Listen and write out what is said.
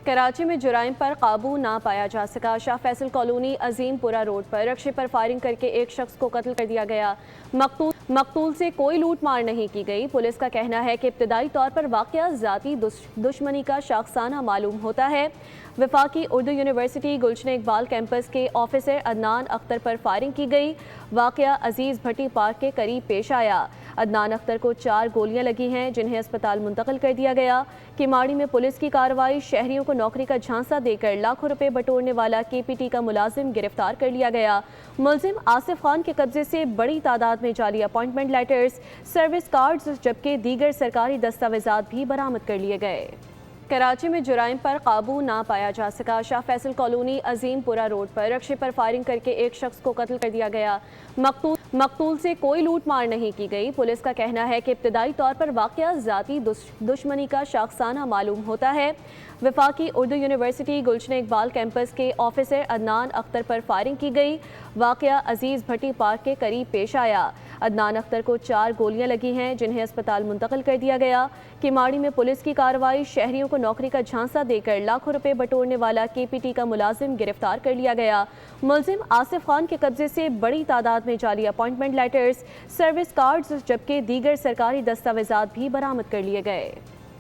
کراچی میں جرائم پر قابو نہ پایا جا سکا۔ شاہ فیصل کالونی عظیم پورہ روڈ پر رکشے پر فائرنگ کرکے ایک شخص کو قتل کر دیا گیا۔ مقتول سے کوئی لوٹ مار نہیں کی گئی۔ پولیس کا کہنا ہے کہ ابتدائی طور پر واقعہ ذاتی دشمنی کا شاخسانہ معلوم ہوتا ہے۔ وفاقی اردو یونیورسٹی گلشن اقبال کیمپس کے آفیسر عدنان اختر پر فائرنگ کی گئی۔ واقعہ عزیز بھٹی پارک کے قریب پیش آیا۔ عدنان اختر کو 4 گولیاں لگی ہیں جنہیں اسپتال منتقل کر دیا گیا۔ کماڑی میں پولیس کی کارروائی، شہریوں کو نوکری کا جھانسا دے کر لاکھوں روپے بٹورنے والا KPT کا ملازم گرفتار کر لیا گیا۔ ملزم آصف خان کے قبضے سے بڑی تعداد میں جعلی اپائنٹمنٹ لیٹرز، سروس کارڈز جبکہ دیگر سرکاری دستاویزات بھی برآمد کر لیے گئے۔ کراچی میں جرائم پر قابو نہ پایا جا سکا۔ شاہ فیصل کالونی عظیم پورہ روڈ پر رکشے پر فائرنگ کرکے ایک شخص کو قتل کر دیا گیا۔ مقتول سے کوئی لوٹ مار نہیں کی گئی۔ پولیس کا کہنا ہے کہ ابتدائی طور پر واقعہ ذاتی دشمنی کا شاخسانہ معلوم ہوتا ہے۔ وفاقی اردو یونیورسٹی گلشن اقبال کیمپس کے آفیسر عدنان اختر پر فائرنگ کی گئی۔ واقعہ عزیز بھٹی پارک کے قریب پیش آیا۔ عدنان اختر کو 4 گولیاں لگی ہیں جنہیں اسپتال منتقل کر دیا گیا۔ کماڑی میں پولیس کی کارروائی، شہریوں کو نوکری کا جھانسا دے کر لاکھوں روپے بٹورنے والا KPT کا ملازم گرفتار کر لیا گیا۔ ملزم آصف خان کے قبضے سے بڑی تعداد میں جعلی اپائنٹمنٹ لیٹرز، سروس کارڈز جبکہ دیگر سرکاری دستاویزات بھی برآمد کر لیے گئے۔